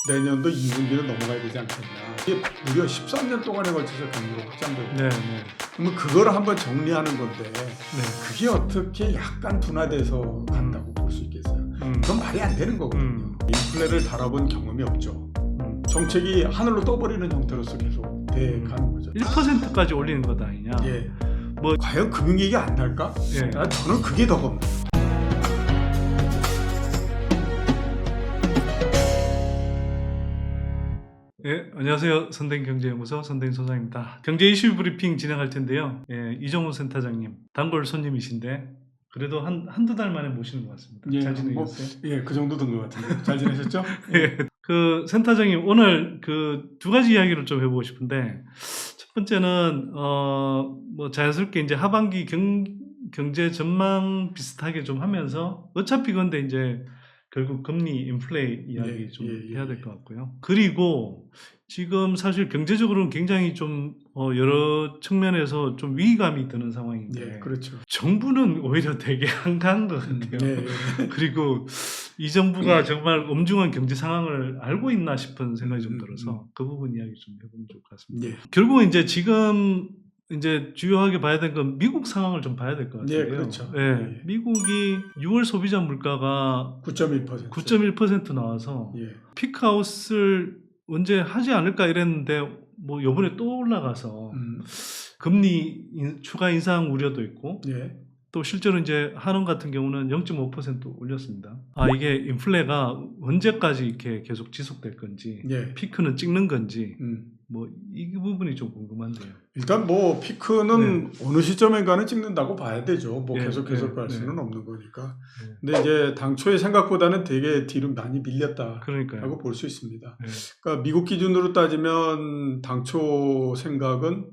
내년도 2분기는 넘어가야 되지 않겠냐. 이게 무려 13년 동안에 걸쳐서 경기가 확장되고 네. 그러면 그걸 한번 정리하는 건데 네. 그게 어떻게 약간 둔화돼서 간다고 볼 수 있겠어요. 그건 말이 안 되는 거거든요. 인플레를 달아본 경험이 없죠. 정책이 하늘로 떠버리는 형태로서 계속 돼가는 거죠. 1%까지 올리는 것 아니냐. 예. 뭐 과연 금융위기 안 날까? 예. 저는 그게 더 겁나요. 예, 안녕하세요. 선댕경제연구소 선댕 소장입니다. 경제 이슈 브리핑 진행할 텐데요. 예, 이정우 센터장님, 단골 손님이신데 그래도 한두 달 만에 모시는 것 같습니다. 예, 잘 지내셨어요? 예, 그 정도 된 것 같은데. 잘 지내셨죠? 예. 그 센터장님 오늘 그 두 가지 이야기를 좀 해보고 싶은데 첫 번째는 뭐 자연스럽게 이제 하반기 경제 전망 비슷하게 좀 하면서 어차피 근데 이제 결국 금리 인플레 이야기 좀 해야 될 것 같고요. 그리고 지금 사실 경제적으로는 굉장히 좀 여러 측면에서 좀 위기감이 드는 상황인데 예, 그렇죠. 정부는 오히려 되게 한가한 것 같아요. 예. 그리고 이 정부가 정말 엄중한 경제 상황을 알고 있나 싶은 생각이 좀 들어서 그 부분 이야기 좀 해보면 좋을 것 같습니다. 예. 결국은 이제 지금 이제 주요하게 봐야 될 건 미국 상황을 좀 봐야 될 것 같아요. 예, 그렇죠. 예, 예. 미국이 6월 소비자 물가가 9.1%. 9.1% 나와서 예. 피크아웃을 언제 하지 않을까 이랬는데 뭐 요번에 또 올라가서 금리 추가 인상 우려도 있고 예. 또 실제로 이제 한원 같은 경우는 0.5% 올렸습니다. 아, 이게 인플레가 언제까지 이렇게 계속 지속될 건지, 예. 피크는 찍는 건지, 뭐 이 부분이 좀 궁금한데요. 일단 뭐 피크는 어느 시점인가는 찍는다고 봐야 되죠. 뭐 예, 계속해서 갈 예, 수는 없는 거니까. 예. 근데 이제 당초의 생각보다는 되게 뒤로 많이 밀렸다라고 그러니까요. 볼 수 있습니다. 예. 그러니까 미국 기준으로 따지면 당초 생각은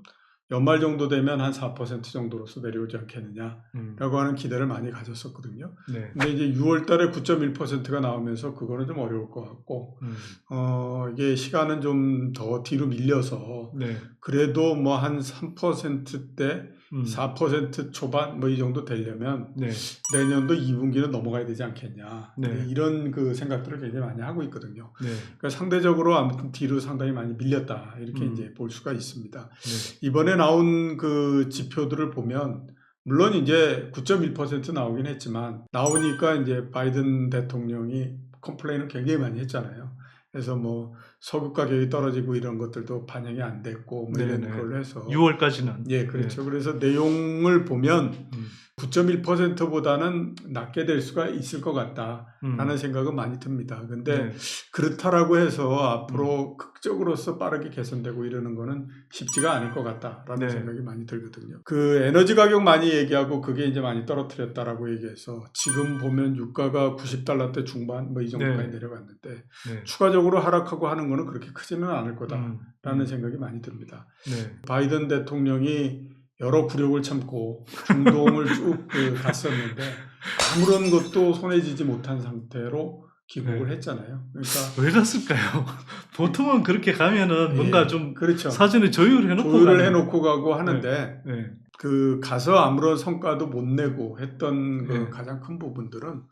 연말 정도 되면 한 4% 정도로서 내려오지 않겠느냐라고 하는 기대를 많이 가졌었거든요. 네. 근데 이제 6월 달에 9.1%가 나오면서 그거는 좀 어려울 것 같고, 이게 시간은 좀 더 뒤로 밀려서, 네. 그래도 뭐 한 3%대, 4% 초반 뭐 이 정도 되려면 네. 내년도 2분기는 넘어가야 되지 않겠냐. 네. 이런 그 생각들을 굉장히 많이 하고 있거든요. 네. 그러니까 상대적으로 아무튼 뒤로 상당히 많이 밀렸다. 이렇게 이제 볼 수가 있습니다. 네. 이번에 나온 그 지표들을 보면 물론 이제 9.1% 나오긴 했지만 나오니까 이제 바이든 대통령이 컴플레인을 굉장히 많이 했잖아요. 그래서 뭐 석유 가격이 떨어지고 이런 것들도 반영이 안 됐고 뭐 이런 걸 해서 6월까지는 예, 그렇죠. 그래서 내용을 보면 9.1%보다는 낮게 될 수가 있을 것 같다라는 생각은 많이 듭니다. 근데 그렇다라고 해서 앞으로 극적으로서 빠르게 개선되고 이러는 거는 쉽지가 않을 것 같다라는 생각이 많이 들거든요. 그 에너지 가격 많이 얘기하고 그게 이제 많이 떨어뜨렸다라고 얘기해서 지금 보면 유가가 90달러대 중반 뭐 이 정도까지 내려갔는데 추가적으로 하락하고 하는 거는 그렇게 크지는 않을 거다라는 생각이 많이 듭니다. 바이든 대통령이 여러 굴욕을 참고 중동을 쭉 갔었는데 아무런 것도 손에 쥐지 못한 상태로 귀국을 했잖아요. 그러니까 왜 갔을까요? 보통은 그렇게 가면은 뭔가 좀 그렇죠. 사전에 조율을 해놓고 가고 하는데 그 가서 아무런 성과도 못 내고 했던 그 가장 큰 부분들은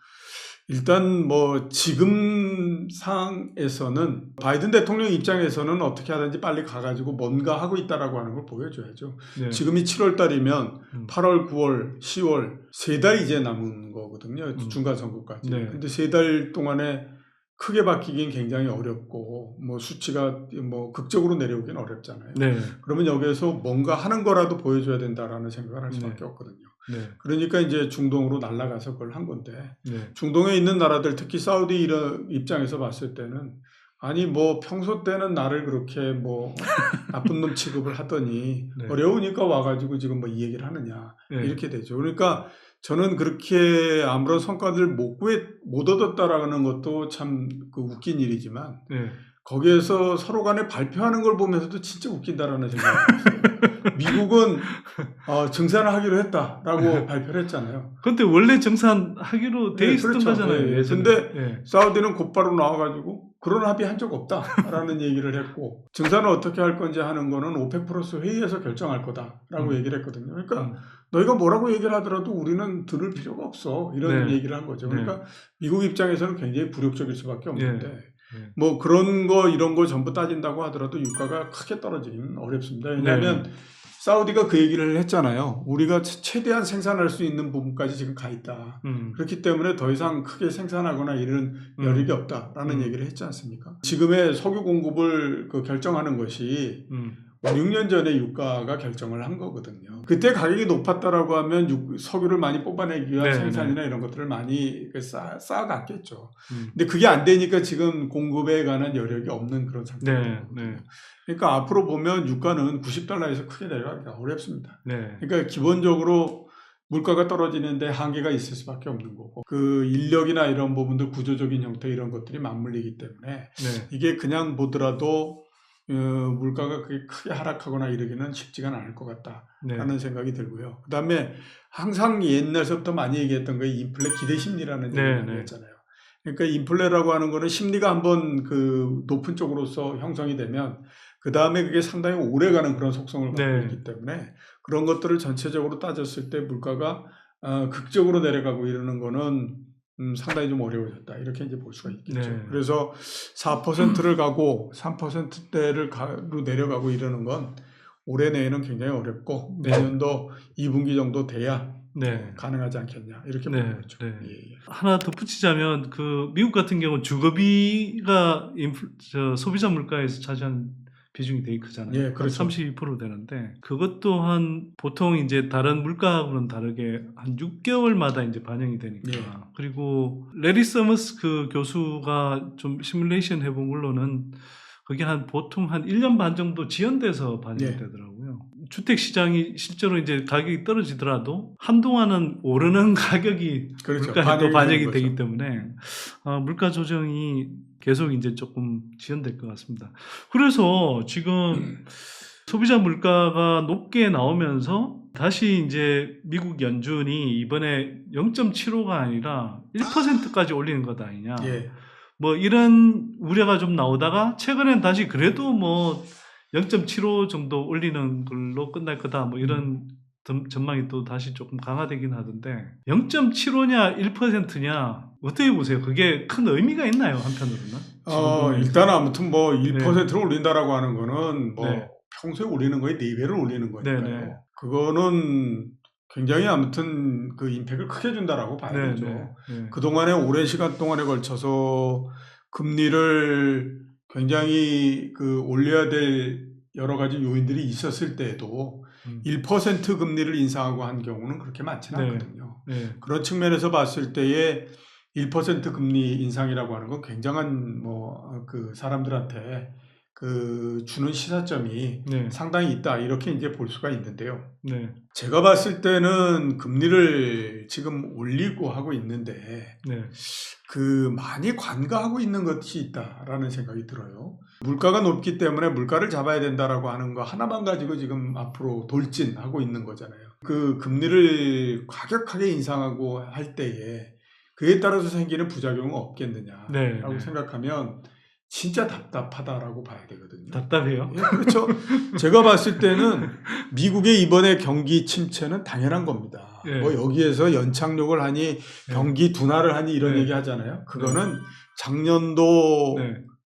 일단 뭐 지금 상황에서는 바이든 대통령 입장에서는 어떻게 하든지 빨리 가가지고 뭔가 하고 있다라고 하는 걸 보여줘야죠. 지금이 7월 달이면 8월, 9월, 10월 3달 이제 남은 거거든요. 중간선거까지. 근데 3달 동안에 크게 바뀌긴 굉장히 어렵고 뭐 수치가 뭐 극적으로 내려오긴 어렵잖아요. 그러면 여기에서 뭔가 하는 거라도 보여줘야 된다라는 생각을 할 수밖에 없거든요. 그러니까 이제 중동으로 날아가서 그걸 한 건데 중동에 있는 나라들 특히 사우디 이런 입장에서 봤을 때는 아니 뭐 평소 때는 나를 그렇게 뭐 나쁜 놈 취급을 하더니 어려우니까 와가지고 지금 뭐 이 얘기를 하느냐 이렇게 되죠. 그러니까 저는 그렇게 아무런 성과를 못 얻었다라는 것도 참 그 웃긴 일이지만 거기에서 서로 간에 발표하는 걸 보면서도 진짜 웃긴다라는 생각이 들었어요. 미국은 증산을 하기로 했다라고 발표를 했잖아요. 근데 원래 증산하기로 돼 있었던 거잖아요. 근데 사우디는 곧바로 나와가지고 그런 합의한 적 없다라는 얘기를 했고 증산을 어떻게 할 건지 하는 거는 오펙 플러스 회의에서 결정할 거다라고 얘기를 했거든요. 그러니까 너희가 뭐라고 얘기를 하더라도 우리는 들을 필요가 없어 이런 얘기를 한 거죠. 그러니까 미국 입장에서는 굉장히 굴욕적일 수밖에 없는데 뭐 그런 거 이런 거 전부 따진다고 하더라도 유가가 크게 떨어지기는 어렵습니다. 왜냐하면 사우디가 그 얘기를 했잖아요. 우리가 최대한 생산할 수 있는 부분까지 지금 가 있다. 그렇기 때문에 더 이상 크게 생산하거나 이런 여력이 없다라는 얘기를 했지 않습니까? 지금의 석유 공급을 결정하는 것이 5, 6년 전에 유가가 결정을 한 거거든요. 그때 가격이 높았다라고 하면 석유를 많이 뽑아내기 위한 생산이나 이런 것들을 많이 쌓아갔겠죠. 근데 그게 안 되니까 지금 공급에 관한 여력이 없는 그런 상태입니다. 그러니까 앞으로 보면 유가는 $90에서 크게 내려가기가 어렵습니다. 그러니까 기본적으로 물가가 떨어지는데 한계가 있을 수밖에 없는 거고 그 인력이나 이런 부분들 구조적인 형태 이런 것들이 맞물리기 때문에 이게 그냥 보더라도 물가가 그게 크게 하락하거나 이러기는 쉽지가 않을 것 같다라는 생각이 들고요. 그 다음에 항상 옛날서부터 많이 얘기했던 게 인플레 기대 심리라는 얘기를 했잖아요. 그러니까 인플레라고 하는 거는 심리가 한번 그 높은 쪽으로서 형성이 되면 그 다음에 그게 상당히 오래가는 그런 속성을 갖고 있기 때문에 그런 것들을 전체적으로 따졌을 때 물가가 극적으로 내려가고 이러는 거는 상당히 좀 어려워졌다. 이렇게 이제 볼 수가 있겠죠. 그래서 4%를 가고 3%대를 내려가고 이러는 건 올해 내에는 굉장히 어렵고 내년도 2분기 정도 돼야 가능하지 않겠냐. 이렇게 보는 거죠. 하나 덧붙이자면 그 미국 같은 경우는 주거비가 소비자 물가에서 차지하는 비중이 되게 크잖아요. 그렇죠. 32% 되는데 그것도 보통 이제 다른 물가하고는 다르게 한 6개월마다 이제 반영이 되니까. 그리고 레리 서머스 그 교수가 좀 시뮬레이션 해본 걸로는 그게 보통 한 1년 반 정도 지연돼서 반영이 되더라고요. 주택 시장이 실제로 이제 가격이 떨어지더라도 한동안은 오르는 가격이 물가에 또 반영이 되기 때문에 물가 조정이 계속 이제 조금 지연될 것 같습니다. 그래서 지금 소비자 물가가 높게 나오면서 다시 이제 미국 연준이 이번에 0.75가 아니라 1%까지 올리는 것 아니냐. 뭐 이런 우려가 좀 나오다가 최근엔 다시 그래도 뭐 0.75 정도 올리는 걸로 끝날 거다. 뭐 이런 전망이 또 다시 조금 강화되긴 하던데 0.75냐 1%냐 어떻게 보세요? 그게 큰 의미가 있나요? 한편으로는? 일단 아무튼 뭐 1%를 올린다라고 하는 거는 뭐 평소에 올리는 거에 4배를 올리는 거니까요. 그거는 굉장히 아무튼 그 임팩을 크게 준다라고 봐야죠. 그동안에 오랜 시간 동안에 걸쳐서 금리를 굉장히 올려야 될 여러 가지 요인들이 있었을 때에도 1% 금리를 인상하고 한 경우는 그렇게 많지는 않거든요. 그런 측면에서 봤을 때에 1% 금리 인상이라고 하는 건 굉장한 그 사람들한테 주는 시사점이 상당히 있다 이렇게 이제 볼 수가 있는데요. 제가 봤을 때는 금리를 지금 올리고 하고 있는데 많이 관가하고 있는 것이 있다라는 생각이 들어요. 물가가 높기 때문에 물가를 잡아야 된다라고 하는 거 하나만 가지고 지금 앞으로 돌진하고 있는 거잖아요. 그 금리를 과격하게 인상하고 할 때에 그에 따라서 생기는 부작용은 없겠느냐라고 생각하면 진짜 답답하다라고 봐야 되거든요. 답답해요? 그렇죠. 제가 봤을 때는 미국의 이번에 경기 침체는 당연한 겁니다. 뭐 여기에서 연착륙을 하니 경기 둔화를 하니 이런 얘기 하잖아요. 그거는 작년도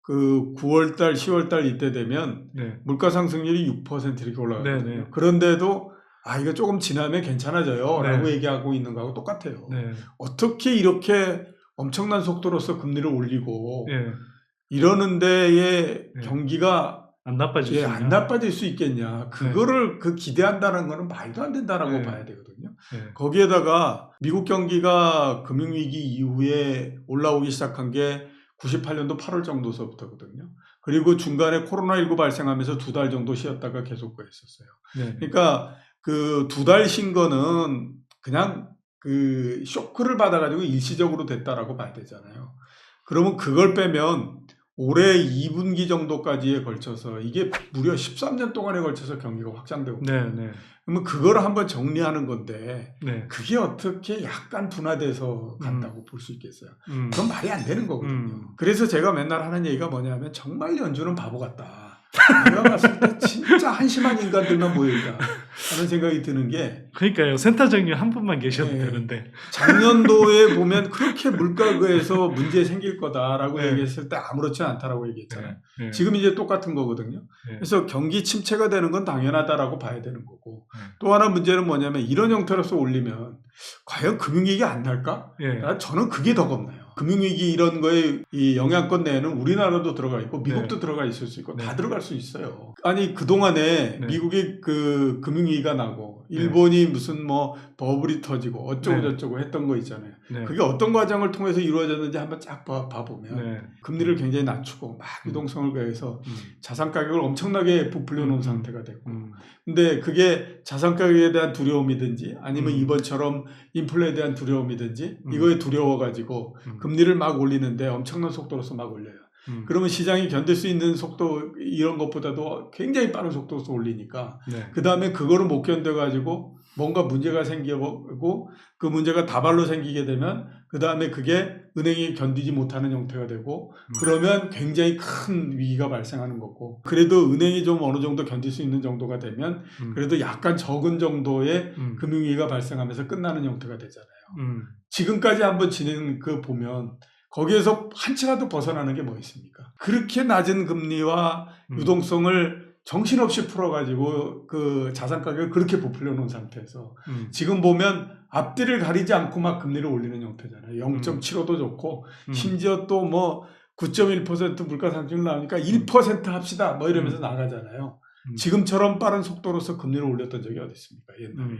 그 9월달, 10월달 이때 되면 물가 상승률이 6% 이렇게 올라가거든요. 그런데도 이거 조금 지나면 괜찮아져요 라고 얘기하고 있는 거하고 똑같아요. 어떻게 이렇게 엄청난 속도로서 금리를 올리고 이러는 데에 경기가 안 나빠질 수 있겠냐. 그거를 기대한다는 거는 말도 안 된다라고 봐야 되거든요. 거기에다가 미국 경기가 금융위기 이후에 올라오기 시작한 게 98년도 8월 정도서부터거든요. 그리고 중간에 코로나19 발생하면서 2달 정도 쉬었다가 계속 했었어요. 그러니까 그 2달 쉰 거는 그냥 쇼크를 받아가지고 일시적으로 됐다라고 봐야 되잖아요. 그러면 그걸 빼면 올해 2분기 정도까지에 걸쳐서 이게 무려 13년 동안에 걸쳐서 경기가 확장되고 그러면 그걸 한번 정리하는 건데 그게 어떻게 약간 둔화돼서 간다고 볼 수 있겠어요. 그건 말이 안 되는 거거든요. 그래서 제가 맨날 하는 얘기가 뭐냐면 정말 연준은 바보 같다. 내가 봤을 때 진짜 한심한 인간들만 모여있다. 하는 생각이 드는 게 그러니까요. 센터장님 한 분만 계셔도 네. 되는데. 작년도에 보면 그렇게 물가에서 문제 생길 거다라고 네. 얘기했을 때 아무렇지 않다라고 얘기했잖아요. 네. 지금 이제 똑같은 거거든요. 네. 그래서 경기 침체가 되는 건 당연하다라고 봐야 되는 거고 네. 또 하나 문제는 뭐냐면 이런 형태로서 올리면 과연 금융위기 안 날까? 네. 저는 그게 더 겁나요. 금융위기 이런 거에 이 영향권 내에는 우리나라도 들어가 있고 미국도 들어가 있을 수 있고 다 들어갈 수 있어요. 아니 그동안에 미국이 그 금융위기가 나고 일본이 무슨 뭐 버블이 터지고 어쩌고 저쩌고 했던 거 있잖아요. 그게 어떤 과정을 통해서 이루어졌는지 한번 쫙 봐보면 금리를 굉장히 낮추고 막 유동성을 가해서 자산 가격을 엄청나게 부풀려 놓은 상태가 됐고 근데 그게 자산 가격에 대한 두려움이든지 아니면 이번처럼 인플레에 대한 두려움이든지 이거에 두려워가지고 금리를 막 올리는데 엄청난 속도로서 막 올려요. 그러면 시장이 견딜 수 있는 속도 이런 것보다도 굉장히 빠른 속도로서 올리니까 그 다음에 그거를 못 견뎌가지고 뭔가 문제가 생기고 그 문제가 다발로 생기게 되면 그 다음에 그게 은행이 견디지 못하는 형태가 되고 그러면 굉장히 큰 위기가 발생하는 거고 그래도 은행이 좀 어느 정도 견딜 수 있는 정도가 되면 그래도 약간 적은 정도의 금융위기가 발생하면서 끝나는 형태가 되잖아요. 지금까지 한번 지낸 그 보면 거기에서 한치라도 벗어나는 게 뭐 있습니까? 그렇게 낮은 금리와 유동성을 정신없이 풀어가지고 그 자산 가격을 그렇게 부풀려 놓은 상태에서 지금 보면 앞뒤를 가리지 않고 막 금리를 올리는 형태잖아요. 0.75도 좋고 심지어 또 뭐 9.1% 물가 상승 나오니까 1% 합시다 뭐 이러면서 나가잖아요. 지금처럼 빠른 속도로서 금리를 올렸던 적이 어디 있습니까? 옛날에.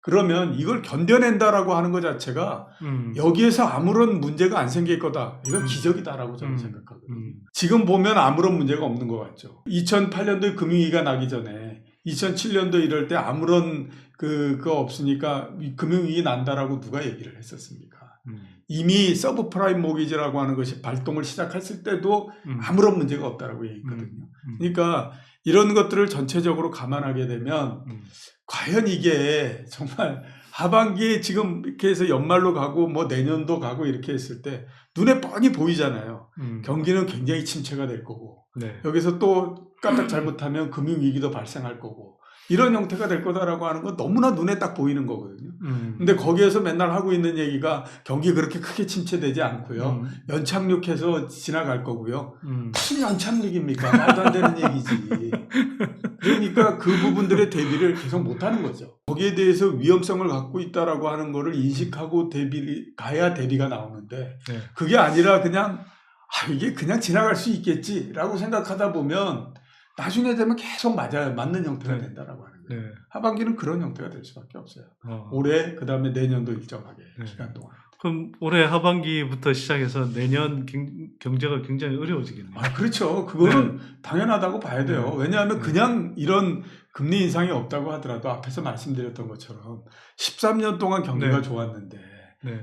그러면 이걸 견뎌낸다라고 하는 것 자체가 여기에서 아무런 문제가 안 생길 거다. 이건 기적이다라고 저는 생각하거든요. 지금 보면 아무런 문제가 없는 것 같죠. 2008년도에 금융위기가 나기 전에 2007년도 이럴 때 아무런 그거 없으니까 금융위기 난다라고 누가 얘기를 했었습니까? 이미 서브프라임 모기지라고 하는 것이 발동을 시작했을 때도 아무런 문제가 없다라고 얘기했거든요. 그러니까 이런 것들을 전체적으로 감안하게 되면 과연 이게 정말 하반기에 지금 이렇게 해서 연말로 가고 뭐 내년도 가고 이렇게 했을 때 눈에 뻔히 보이잖아요. 경기는 굉장히 침체가 될 거고 여기서 또 까딱 잘못하면 금융위기도 발생할 거고 이런 형태가 될 거다라고 하는 건 너무나 눈에 딱 보이는 거거든요. 근데 거기에서 맨날 하고 있는 얘기가 경기 그렇게 크게 침체되지 않고요. 연착륙해서 지나갈 거고요. 무슨 연착륙입니까? 말도 안 되는 얘기지. 그러니까 그 부분들의 대비를 계속 못하는 거죠. 거기에 대해서 위험성을 갖고 있다라고 하는 거를 인식하고 가야 대비가 나오는데 그게 아니라 그냥 이게 그냥 지나갈 수 있겠지라고 생각하다 보면 나중에 되면 계속 맞는 형태가 된다라고 하는 거예요. 하반기는 그런 형태가 될 수밖에 없어요. 올해 그다음에 내년도 일정하게 기간 동안. 그럼 올해 하반기부터 시작해서 내년 경제가 굉장히 어려워지겠네요. 그렇죠. 그거는 당연하다고 봐야 돼요. 왜냐하면 그냥 이런 금리 인상이 없다고 하더라도 앞에서 말씀드렸던 것처럼 13년 동안 경기가 좋았는데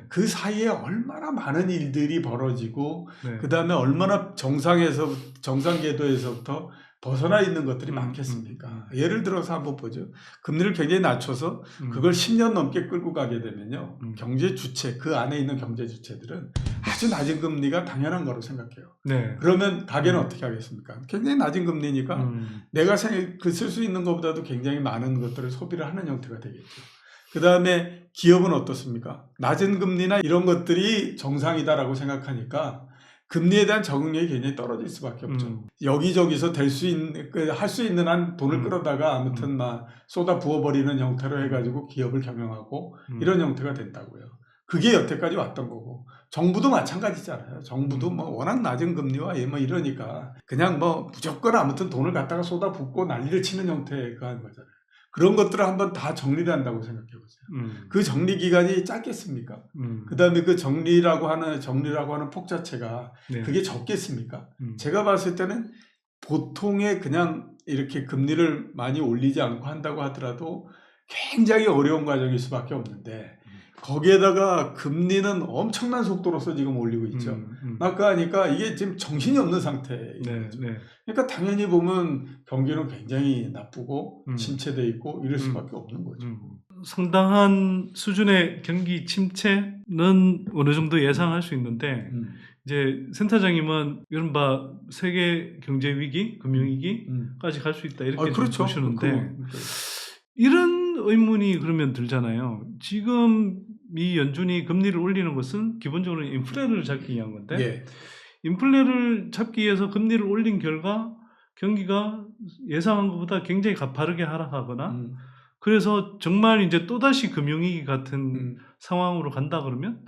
그 사이에 얼마나 많은 일들이 벌어지고 그 다음에 얼마나 정상궤도에서부터 벗어나 있는 것들이 많겠습니까? 예를 들어서 한번 보죠. 금리를 굉장히 낮춰서 그걸 10년 넘게 끌고 가게 되면요. 경제 주체, 그 안에 있는 경제 주체들은 아주 낮은 금리가 당연한 거로 생각해요. 그러면 가게는 어떻게 하겠습니까? 굉장히 낮은 금리니까 내가 쓸 수 있는 것보다도 굉장히 많은 것들을 소비를 하는 형태가 되겠죠. 그 다음에 기업은 어떻습니까? 낮은 금리나 이런 것들이 정상이다라고 생각하니까 금리에 대한 적응력이 굉장히 떨어질 수밖에 없죠. 여기저기서 할 수 있는 한 돈을 끌어다가 아무튼 막 쏟아 부어버리는 형태로 해가지고 기업을 경영하고 이런 형태가 된다고요. 그게 여태까지 왔던 거고 정부도 마찬가지잖아요. 정부도 뭐 워낙 낮은 금리와 뭐 이러니까 그냥 뭐 무조건 아무튼 돈을 갖다가 쏟아 붓고 난리를 치는 형태가 한 거잖아요. 그런 것들을 한번 다 정리를 한다고 생각해 보세요. 그 정리 기간이 짧겠습니까? 그 다음에 그 정리라고 하는 폭 자체가 그게 적겠습니까? 제가 봤을 때는 보통의 그냥 이렇게 금리를 많이 올리지 않고 한다고 하더라도 굉장히 어려운 과정일 수밖에 없는데 거기에다가 금리는 엄청난 속도로서 지금 올리고 있죠. 아까 하니까 이게 지금 정신이 없는 상태인 거죠. 그러니까 당연히 보면 경기는 굉장히 나쁘고 침체돼 있고 이럴 수밖에 없는 거죠. 상당한 수준의 경기 침체는 어느 정도 예상할 수 있는데 이제 센터장님은 이른바 세계 경제 위기, 금융 위기까지 갈 수 있다 이렇게 그렇죠. 보시는데 이런 의문이 그러면 들잖아요. 지금 미 연준이 금리를 올리는 것은 기본적으로 인플레를 잡기 위한 건데 예. 인플레를 잡기 위해서 금리를 올린 결과 경기가 예상한 것보다 굉장히 가파르게 하락하거나 그래서 정말 이제 또다시 금융위기 같은 상황으로 간다 그러면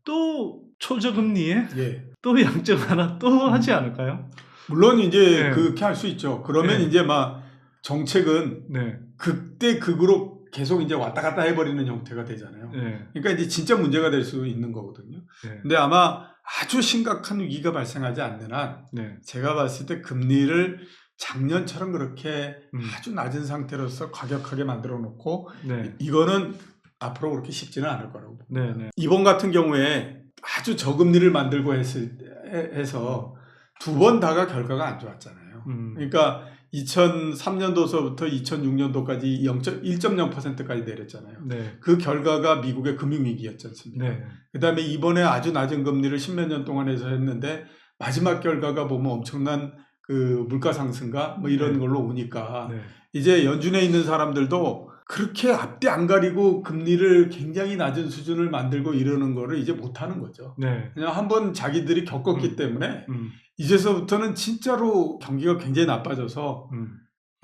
또 초저금리에 예. 또 양적 하나 또 하지 않을까요? 물론 이제 네. 그렇게 할 수 있죠. 그러면 네. 이제 막 정책은 네. 극대 극으로 계속 이제 왔다 갔다 해버리는 형태가 되잖아요. 네. 그러니까 이제 진짜 문제가 될 수 있는 거거든요. 네. 근데 아마 아주 심각한 위기가 발생하지 않는 한 네. 제가 봤을 때 금리를 작년처럼 그렇게 아주 낮은 상태로서 과격하게 만들어 놓고 네. 이거는 앞으로 그렇게 쉽지는 않을 거라고 봅니다. 네. 네. 이번 같은 경우에 아주 저금리를 만들고 해서 두 번 다가 결과가 안 좋았잖아요. 그러니까 2003년도서부터 2006년도까지 1.0%까지 내렸잖아요. 네. 그 결과가 미국의 금융위기였지 않습니까? 네. 그 다음에 이번에 아주 낮은 금리를 10몇 년 동안 해서 했는데 마지막 결과가 보면 엄청난 그 물가 상승과 뭐 이런 네. 걸로 오니까 네. 이제 연준에 있는 사람들도 그렇게 앞뒤 안 가리고 금리를 굉장히 낮은 수준을 만들고 이러는 거를 이제 못하는 거죠. 네. 그냥 한번 자기들이 겪었기 때문에 음. 이제서부터는 진짜로 경기가 굉장히 나빠져서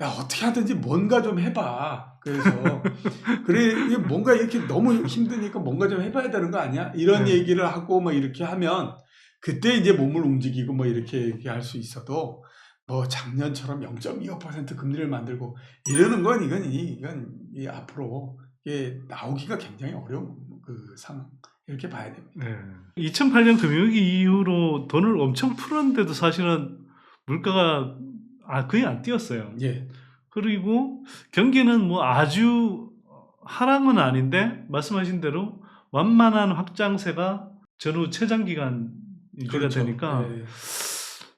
야 어떻게 하든지 뭔가 좀 해봐. 그래서 그래 이게 뭔가 이렇게 너무 힘드니까 뭔가 좀 해봐야 되는 거 아니야? 이런 네. 얘기를 하고 뭐 이렇게 하면 그때 이제 몸을 움직이고 뭐 이렇게 할 수 있어도 뭐 작년처럼 0.25% 금리를 만들고 이러는 건 이건 이 앞으로 이게 나오기가 굉장히 어려운 그 상황 이렇게 봐야 됩니다. 네. 2008년 금융위기 이후로 돈을 엄청 풀었는데도 사실은 물가가 거의 안 뛰었어요. 예. 그리고 경기는 뭐 아주 하락은 아닌데 말씀하신 대로 완만한 확장세가 전후 최장기간 유지가 그렇죠. 되니까 예.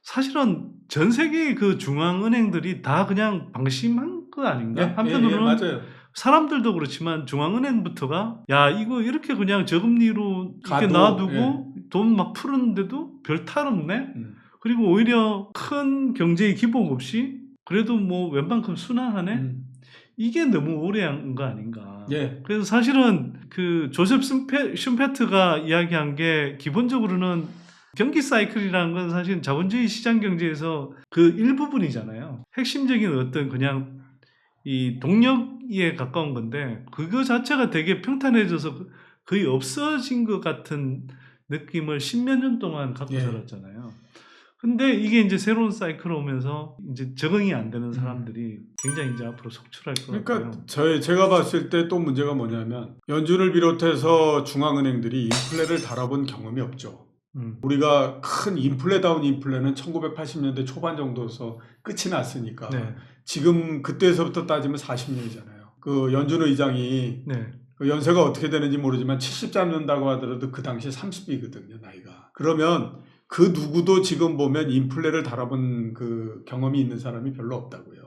사실은 전 세계의 그 중앙은행들이 다 그냥 방심한 거 아닌가? 예, 한편으로는 맞아요. 사람들도 그렇지만 중앙은행부터가 야 이거 이렇게 그냥 저금리로 이렇게 가도, 놔두고 돈 막 푸는데도 별 탈 없네. 그리고 오히려 큰 경제의 기복 없이 그래도 뭐 웬만큼 순항하네. 이게 너무 오래 한 거 아닌가. 예. 그래서 사실은 그 조셉 슌페트가 이야기한 게 기본적으로는 경기 사이클이라는 건 사실 자본주의 시장 경제에서 그 일부분이잖아요. 핵심적인 어떤 그냥 이 동력에 가까운 건데 그거 자체가 되게 평탄해져서 거의 없어진 것 같은 느낌을 10몇 년 동안 갖고 예. 살았잖아요. 근데 이게 이제 새로운 사이클 오면서 이제 적응이 안 되는 사람들이 굉장히 이제 앞으로 속출할 것 그러니까 같아요. 제가 봤을 때 또 문제가 뭐냐면 연준을 비롯해서 중앙은행들이 인플레를 달아본 경험이 없죠. 우리가 큰 인플레다운 인플레는 1980년대 초반 정도에서 끝이 났으니까 네. 지금 그때서부터 따지면 40년이잖아요. 그 연준 의장이 네. 그 연세가 어떻게 되는지 모르지만 70 잡는다고 하더라도 그 당시에 30이거든요, 나이가. 그러면 그 누구도 지금 보면 인플레를 달아본 그 경험이 있는 사람이 별로 없다고요.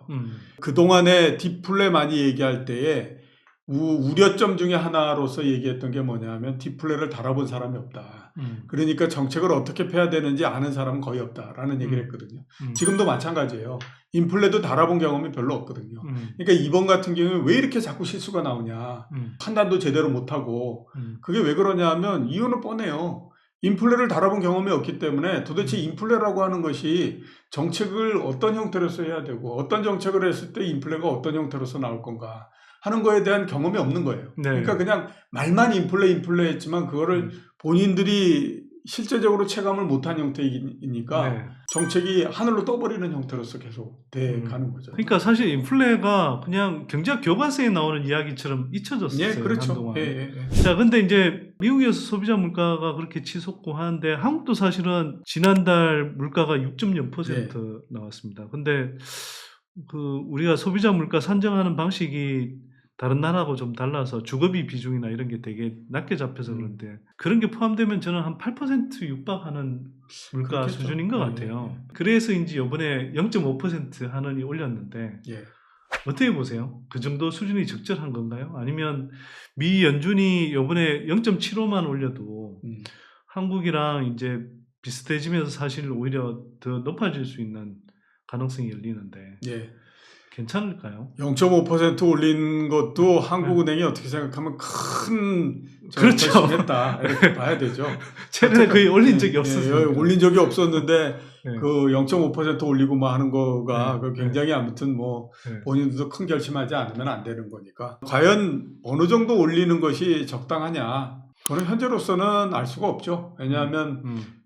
그동안에 디플레 많이 얘기할 때에 우려점 중에 하나로서 얘기했던 게 뭐냐면 디플레를 달아본 사람이 없다. 그러니까 정책을 어떻게 펴야 되는지 아는 사람은 거의 없다라는 얘기를 했거든요. 지금도 마찬가지예요. 인플레도 달아본 경험이 별로 없거든요. 그러니까 이번 같은 경우에 왜 이렇게 자꾸 실수가 나오냐. 판단도 제대로 못하고 그게 왜 그러냐 하면 이유는 뻔해요. 인플레를 달아본 경험이 없기 때문에 도대체 인플레라고 하는 것이 정책을 어떤 형태로서 해야 되고 어떤 정책을 했을 때 인플레가 어떤 형태로서 나올 건가 하는 거에 대한 경험이 없는 거예요. 네. 그러니까 그냥 말만 인플레 했지만 그거를 본인들이 실제적으로 체감을 못한 형태이니까 네. 정책이 하늘로 떠버리는 형태로서 계속 돼가는 거죠. 그러니까 사실 인플레가 그냥 경제학 교과서에 나오는 이야기처럼 잊혀졌어요. 예, 그렇죠. 한동안. 예. 자, 근데 이제 미국에서 소비자 물가가 그렇게 치솟고 하는데 한국도 사실은 지난달 물가가 6.0% 나왔습니다. 근데 그 우리가 소비자 물가 산정하는 방식이 다른 나라하고 좀 달라서 주거비 비중이나 이런 게 되게 낮게 잡혀서 그런데 그런 게 포함되면 저는 한 8% 육박하는 물가 그렇겠죠. 수준인 것 같아요. 그래서인지 이번에 0.5% 한원이 올렸는데 예. 어떻게 보세요? 그 정도 수준이 적절한 건가요? 아니면 미 연준이 이번에 0.75만 올려도 한국이랑 이제 비슷해지면서 사실 오히려 더 높아질 수 있는 가능성이 열리는데 예. 괜찮을까요? 0.5% 올린 것도 한국은행이 어떻게 생각하면 큰 그렇죠. 결심했다 이렇게 봐야 되죠. 최근에 거의 올린 적이 없었어요. 올린 적이 없었는데 네. 그 0.5% 올리고 뭐 하는 거가 네. 굉장히 아무튼 뭐 네. 본인들도 큰 결심하지 않으면 안 되는 거니까 과연 어느 정도 올리는 것이 적당하냐? 그건 현재로서는 알 수가 없죠. 왜냐하면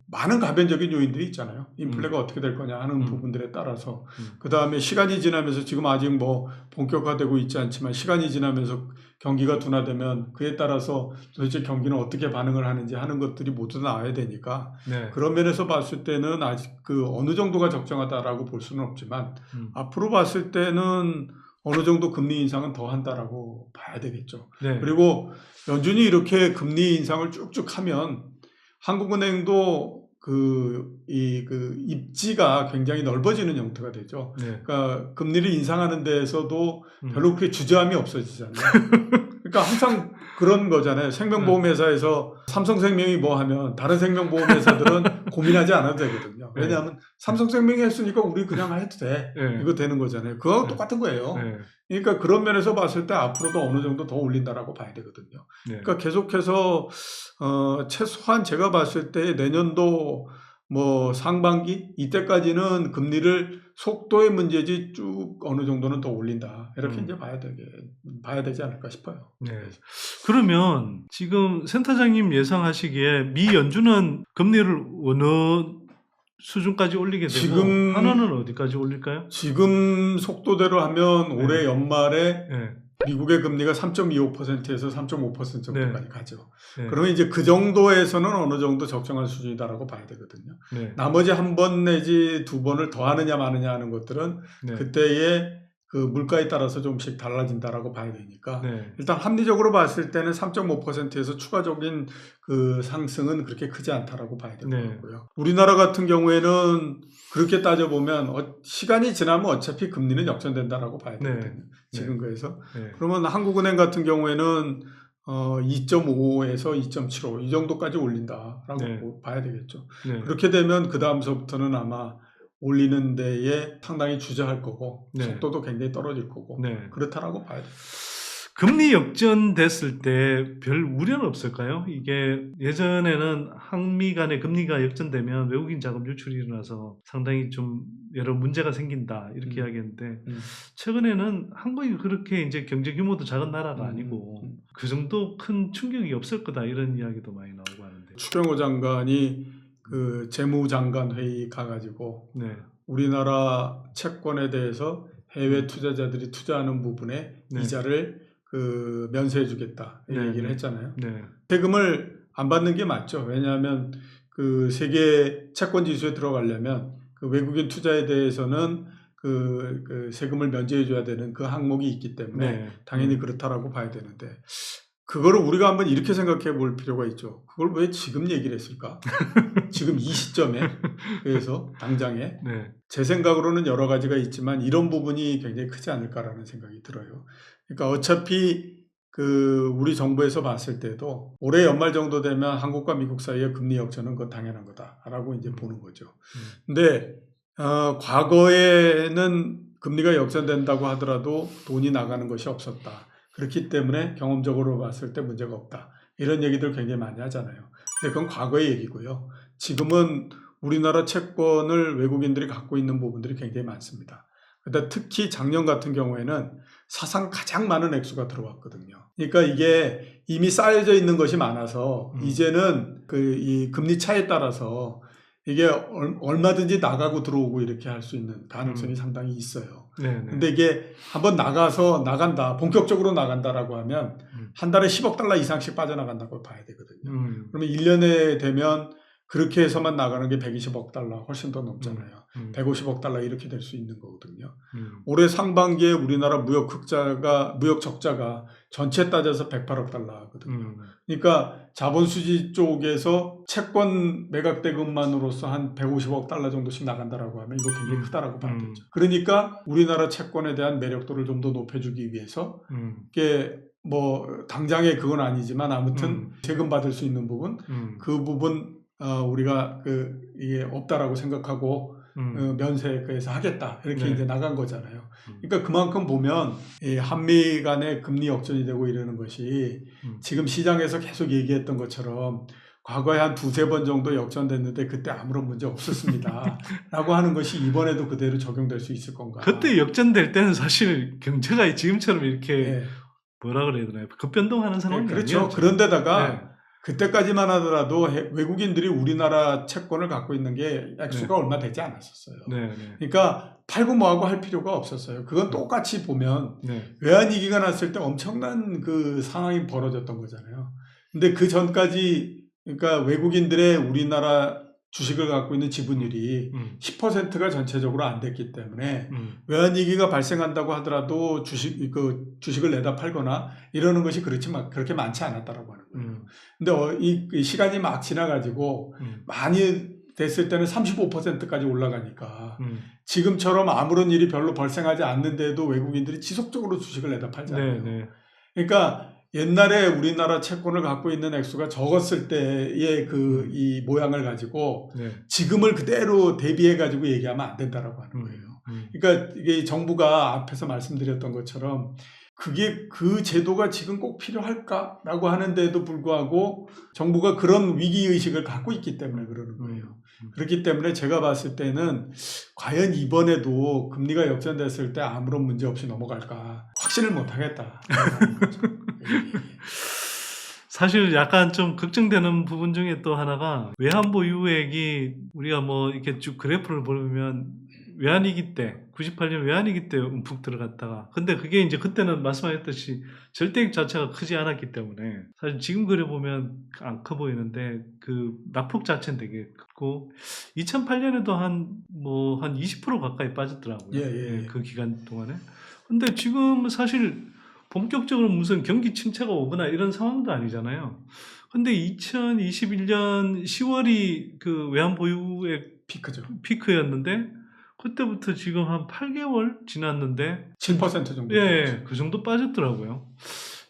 많은 가변적인 요인들이 있잖아요. 인플레가 어떻게 될 거냐 하는 부분들에 따라서 그 다음에 시간이 지나면서 지금 아직 뭐 본격화되고 있지 않지만 시간이 지나면서 경기가 둔화되면 그에 따라서 도대체 경기는 어떻게 반응을 하는지 하는 것들이 모두 나와야 되니까 네. 그런 면에서 봤을 때는 아직 그 어느 정도가 적정하다라고 볼 수는 없지만 앞으로 봤을 때는 어느 정도 금리 인상은 더 한다라고 봐야 되겠죠. 네. 그리고 연준이 이렇게 금리 인상을 쭉쭉 하면 한국은행도 입지가 굉장히 넓어지는 형태가 되죠. 네. 그러니까 금리를 인상하는 데에서도 별로 그렇게 주저함이 없어지잖아요. 그러니까 항상 그런 거잖아요. 생명보험회사에서 삼성생명이 뭐 하면 다른 생명보험회사들은 고민하지 않아도 되거든요. 왜냐하면 삼성생명이 했으니까 우리 그냥 해도 돼. 네. 이거 되는 거잖아요. 그거하고 똑같은 거예요. 네. 그러니까 그런 면에서 봤을 때 앞으로도 어느 정도 더 올린다라고 봐야 되거든요. 네. 그러니까 계속해서 최소한 제가 봤을 때 내년도 뭐 상반기 이때까지는 금리를 속도의 문제지 쭉 어느 정도는 더 올린다 이렇게 이제 봐야 되지 않을까 싶어요. 네. 그러면 지금 센터장님 예상하시기에 미 연준은 금리를 어느 수준까지 올리게 되고 지금 한화는 어디까지 올릴까요? 지금 속도대로 하면 올해 연말에 네. 미국의 금리가 3.25%에서 3.5% 정도까지 가죠. 네. 그러면 이제 그 정도에서는 어느 정도 적정한 수준이다라고 봐야 되거든요. 네. 나머지 한 번 내지 두 번을 더 하느냐 마느냐 하는 것들은 그때의 그 물가에 따라서 조금씩 달라진다라고 봐야 되니까 일단 합리적으로 봤을 때는 3.5%에서 추가적인 그 상승은 그렇게 크지 않다라고 봐야 될 것 같고요. 우리나라 같은 경우에는 그렇게 따져보면 시간이 지나면 어차피 금리는 역전된다라고 봐야 되거든요. 지금 거에서. 그러면 한국은행 같은 경우에는 2.5에서 2.75 이 정도까지 올린다라고 봐야 되겠죠. 그렇게 되면 그 다음서부터는 아마 올리는 데에 상당히 주저할 거고 속도도 굉장히 떨어질 거고 그렇다라고 봐야 돼요. 금리 역전됐을 때 별 우려는 없을까요? 이게 예전에는 한미 간의 금리가 역전되면 외국인 자금 유출이 일어나서 상당히 좀 여러 문제가 생긴다 이렇게 이야기했는데 최근에는 한국이 그렇게 이제 경제 규모도 작은 나라가 아니고 그 정도 큰 충격이 없을 거다 이런 이야기도 많이 나오고 하는데 추경호 장관이 그 재무장관 회의 가가지고 우리나라 채권에 대해서 해외 투자자들이 투자하는 부분에 이자를 그 면세해주겠다 얘기를 했잖아요. 세금을 안 받는 게 맞죠. 왜냐하면 그 세계 채권 지수에 들어가려면 그 외국인 투자에 대해서는 그 세금을 면제해줘야 되는 그 항목이 있기 때문에 당연히 그렇다라고 봐야 되는데 그거를 우리가 한번 이렇게 생각해 볼 필요가 있죠. 그걸 왜 지금 얘기를 했을까? 지금 이 시점에 그래서 당장에 제 생각으로는 여러 가지가 있지만 이런 부분이 굉장히 크지 않을까라는 생각이 들어요. 그러니까 어차피 그 우리 정부에서 봤을 때도 올해 연말 정도 되면 한국과 미국 사이의 금리 역전은 그건 당연한 거다라고 이제 보는 거죠. 근데 과거에는 금리가 역전된다고 하더라도 돈이 나가는 것이 없었다. 그렇기 때문에 경험적으로 봤을 때 문제가 없다. 이런 얘기들 굉장히 많이 하잖아요. 근데 그건 과거의 얘기고요. 지금은 우리나라 채권을 외국인들이 갖고 있는 부분들이 굉장히 많습니다. 그러니까 특히 작년 같은 경우에는 사상 가장 많은 액수가 들어왔거든요. 그러니까 이게 이미 쌓여져 있는 것이 많아서 이제는 이 금리 차에 따라서 이게 얼마든지 나가고 들어오고 이렇게 할 수 있는 가능성이 상당히 있어요. 근데 이게 한번 나간다, 본격적으로 나간다라고 하면 한 달에 10억 달러 이상씩 빠져나간다고 봐야 되거든요. 그러면 1년에 되면 그렇게 해서만 나가는 게 120억 달러 훨씬 더 넘잖아요. 150억 달러 이렇게 될 수 있는 거거든요. 올해 상반기에 우리나라 무역 적자가 전체 따져서 108억 달러거든요. 그러니까 자본 수지 쪽에서 채권 매각 대금만으로서 한 150억 달러 정도씩 나간다라고 하면 이거 굉장히 크다라고 봐야 되죠. 그러니까 우리나라 채권에 대한 매력도를 좀 더 높여주기 위해서 이게 뭐 당장에 그건 아니지만 아무튼 세금 받을 수 있는 부분 그 부분 우리가 이게 없다라고 생각하고 면세에서 하겠다 이렇게 네. 이제 나간 거잖아요. 그러니까 그만큼 보면 이 한미 간의 금리 역전이 되고 이러는 것이 지금 시장에서 계속 얘기했던 것처럼 과거에 한 두세 번 정도 역전됐는데 그때 아무런 문제 없었습니다. 라고 하는 것이 이번에도 그대로 적용될 수 있을 건가. 그때 역전될 때는 사실 경제가 지금처럼 이렇게 예. 뭐라 그래야 되나요? 급변동하는 상황이 그렇죠. 아니었죠. 그런데다가 네. 그때까지만 하더라도 외국인들이 우리나라 채권을 갖고 있는 게 액수가 얼마 되지 않았었어요. 네, 네. 그러니까 팔고 뭐하고 할 필요가 없었어요. 그건 똑같이 보면 외환위기가 났을 때 엄청난 그 상황이 벌어졌던 거잖아요. 근데 그 전까지 그러니까 외국인들의 우리나라 주식을 갖고 있는 지분율이 10%가 전체적으로 안 됐기 때문에 외환위기가 발생한다고 하더라도 주식을 내다 팔거나 이러는 것이 그렇게 많지 않았다라고 하는 거예요. 근데 이 시간이 막 지나가지고 많이 됐을 때는 35%까지 올라가니까 지금처럼 아무런 일이 별로 발생하지 않는데도 외국인들이 지속적으로 주식을 내다 팔잖아요. 네. 그러니까 옛날에 우리나라 채권을 갖고 있는 액수가 적었을 때의 이 모양을 가지고 지금을 그대로 대비해 가지고 얘기하면 안 된다라고 하는 거예요. 그러니까 이게 정부가 앞에서 말씀드렸던 것처럼 그 제도가 지금 꼭 필요할까라고 하는데도 불구하고 정부가 그런 위기의식을 갖고 있기 때문에 그러는 거예요. 그렇기 때문에 제가 봤을 때는 과연 이번에도 금리가 역전됐을 때 아무런 문제 없이 넘어갈까 확신을 못 하겠다. 사실 약간 좀 걱정되는 부분 중에 또 하나가 외환 보유액이 우리가 뭐 이렇게 쭉 그래프를 보면 외환위기 때 98년 외환위기 때 움푹 들어갔다가 근데 그게 이제 그때는 말씀하셨듯이 절대액 자체가 크지 않았기 때문에 사실 지금 그래 보면 안 커 보이는데 그 낙폭 자체는 되게 크고 2008년에도 한 20% 가까이 빠졌더라고요. 예. 그 기간 동안에. 근데 지금 사실 본격적으로 무슨 경기 침체가 오거나 이런 상황도 아니잖아요. 근데 2021년 10월이 그 외환 보유액 피크였는데 그때부터 지금 한 8개월 지났는데 7% 정도. 예, 그 정도 빠졌더라고요.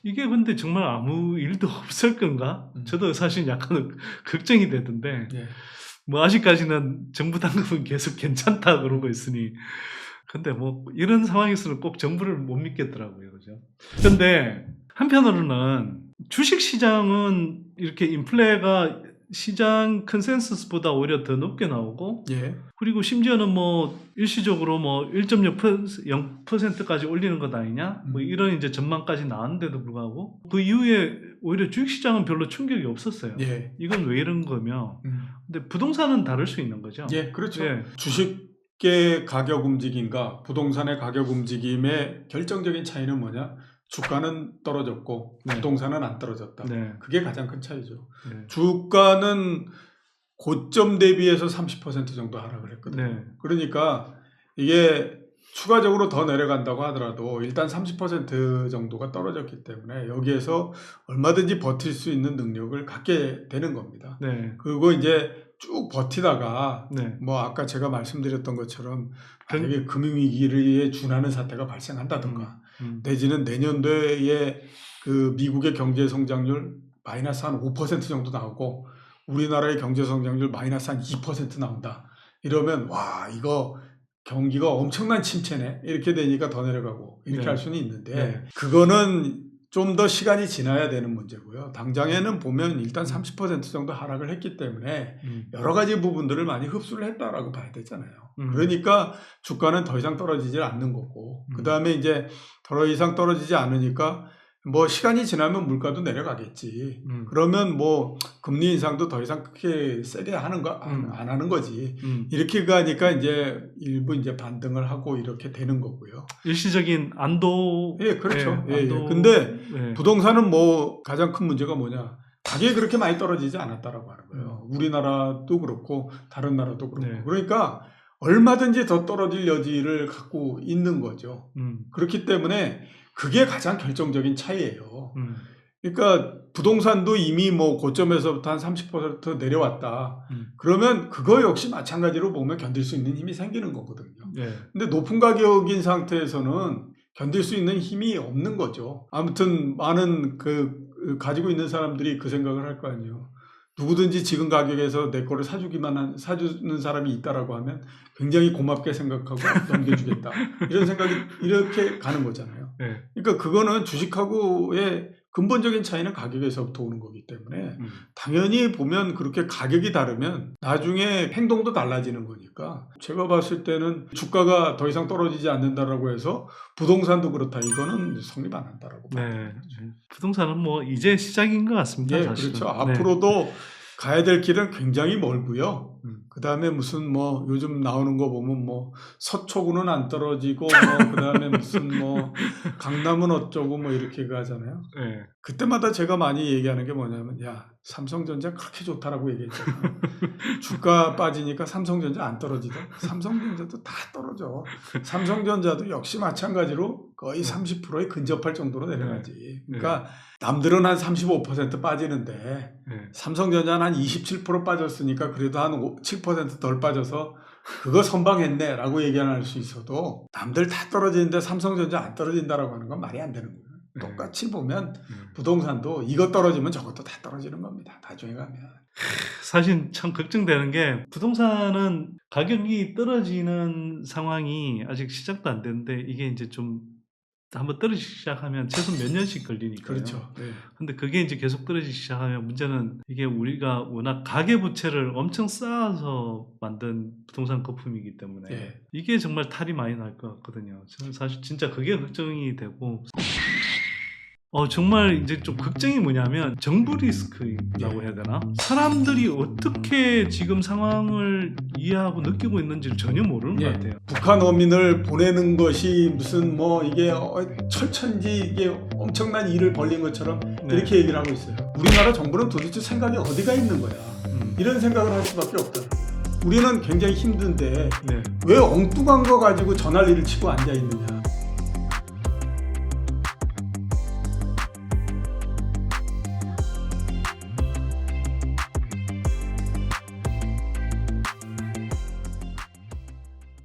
이게 근데 정말 아무 일도 없을 건가? 저도 사실 약간 걱정이 되던데 뭐 아직까지는 정부 당국은 계속 괜찮다 그러고 있으니 근데 뭐 이런 상황에서는 꼭 정부를 못 믿겠더라고요. 그죠? 근데 한편으로는 주식 시장은 이렇게 인플레가 시장 컨센서스보다 오히려 더 높게 나오고 그리고 심지어는 뭐 일시적으로 뭐 1.0%까지 올리는 것 아니냐 뭐 이런 이제 전망까지 나왔는데도 불구하고 그 이후에 오히려 주식시장은 별로 충격이 없었어요. 이건 왜 이런 거며 근데 부동산은 다를 수 있는 거죠. 그렇죠. 주식의 가격 움직임과 부동산의 가격 움직임의 결정적인 차이는 뭐냐? 주가는 떨어졌고 부동산은 안 떨어졌다. 그게 가장 큰 차이죠. 주가는 고점 대비해서 30% 정도 하락을 했거든요. 그러니까 이게 추가적으로 더 내려간다고 하더라도 일단 30% 정도가 떨어졌기 때문에 여기에서 얼마든지 버틸 수 있는 능력을 갖게 되는 겁니다. 그리고 이제 쭉 버티다가 뭐 아까 제가 말씀드렸던 것처럼 만약에 금융위기에 준하는 사태가 발생한다든가 내지는 내년도에 그 미국의 경제 성장률 마이너스 한 5% 정도 나오고 우리나라의 경제 성장률 마이너스 한 2% 나온다. 이러면 와 이거 경기가 엄청난 침체네. 이렇게 되니까 더 내려가고 이렇게 할 수는 있는데 그거는 좀 더 시간이 지나야 되는 문제고요. 당장에는 보면 일단 30% 정도 하락을 했기 때문에 여러 가지 부분들을 많이 흡수를 했다라고 봐야 되잖아요. 그러니까 주가는 더 이상 떨어지지 않는 거고 그 다음에 이제 더 이상 떨어지지 않으니까 뭐 시간이 지나면 물가도 내려가겠지. 그러면 뭐 금리 인상도 더 이상 크게 세게 하는 거 안 하는 거지. 이렇게 가니까 이제 일부 이제 반등을 하고 이렇게 되는 거고요. 일시적인 안도. 그렇죠. 근데 부동산은 뭐 가장 큰 문제가 뭐냐? 가격이 그렇게 많이 떨어지지 않았다라고 하는 거예요. 우리나라도 그렇고 다른 나라도 그렇고. 그러니까 얼마든지 더 떨어질 여지를 갖고 있는 거죠. 그렇기 때문에 그게 가장 결정적인 차이예요. 그러니까 부동산도 이미 뭐 고점에서부터 한 30% 내려왔다. 그러면 그거 역시 마찬가지로 보면 견딜 수 있는 힘이 생기는 거거든요. 근데 높은 가격인 상태에서는 견딜 수 있는 힘이 없는 거죠. 아무튼 많은 가지고 있는 사람들이 그 생각을 할 거 아니에요. 누구든지 지금 가격에서 내 거를 사주는 사람이 있다라고 하면 굉장히 고맙게 생각하고 넘겨주겠다. 이런 생각이 이렇게 가는 거잖아요. 네. 그러니까 그거는 주식하고의 근본적인 차이는 가격에서부터 오는 거기 때문에 당연히 보면 그렇게 가격이 다르면 나중에 행동도 달라지는 거니까 제가 봤을 때는 주가가 더 이상 떨어지지 않는다라고 해서 부동산도 그렇다. 이거는 성립 안 한다라고 봐요. 네. 부동산은 뭐 이제 시작인 것 같습니다. 예, 사실은. 그렇죠. 네. 앞으로도 가야 될 길은 굉장히 멀고요. 그 다음에 무슨 뭐 요즘 나오는 거 보면 뭐 서초구는 안 떨어지고 뭐 그 다음에 무슨 뭐 강남은 어쩌고 뭐 이렇게 가잖아요. 네. 그때마다 제가 많이 얘기하는 게 뭐냐면 야 삼성전자 그렇게 좋다라고 얘기했잖아요. 주가 빠지니까 삼성전자 안 떨어지죠. 삼성전자도 다 떨어져. 삼성전자도 역시 마찬가지로 거의 30%에 근접할 정도로 내려가지. 그러니까 남들은 한 35% 빠지는데 삼성전자는 한 27% 빠졌으니까 그래도 한 7% 덜 빠져서 그거 선방했네 라고 얘기할 수 있어도 남들 다 떨어지는데 삼성전자 안 떨어진다라고 하는 건 말이 안 되는 거예요. 똑같이 보면 부동산도 이거 떨어지면 저것도 다 떨어지는 겁니다. 나중에 가면. 사실 참 걱정되는 게 부동산은 가격이 떨어지는 상황이 아직 시작도 안 됐는데 이게 이제 좀 한번 떨어지기 시작하면 최소 몇 년씩 걸리니까요. 그렇죠. 네. 근데 그게 이제 계속 떨어지기 시작하면 문제는 이게 우리가 워낙 가계부채를 엄청 쌓아서 만든 부동산 거품이기 때문에 네. 이게 정말 탈이 많이 날 것 같거든요. 저는 사실 진짜 그게 걱정이 되고 정말 이제 좀 걱정이 뭐냐면 정부 리스크라고 해야 되나? 사람들이 어떻게 지금 상황을 이해하고 느끼고 있는지를 전혀 모르는 것 같아요. 북한 어민을 보내는 것이 무슨 뭐 이게 철천지 이게 엄청난 일을 벌린 것처럼 이렇게 얘기를 하고 있어요. 우리나라 정부는 도대체 생각이 어디가 있는 거야? 이런 생각을 할 수밖에 없더라고요. 우리는 굉장히 힘든데 왜 엉뚱한 거 가지고 전화리를 치고 앉아 있느냐?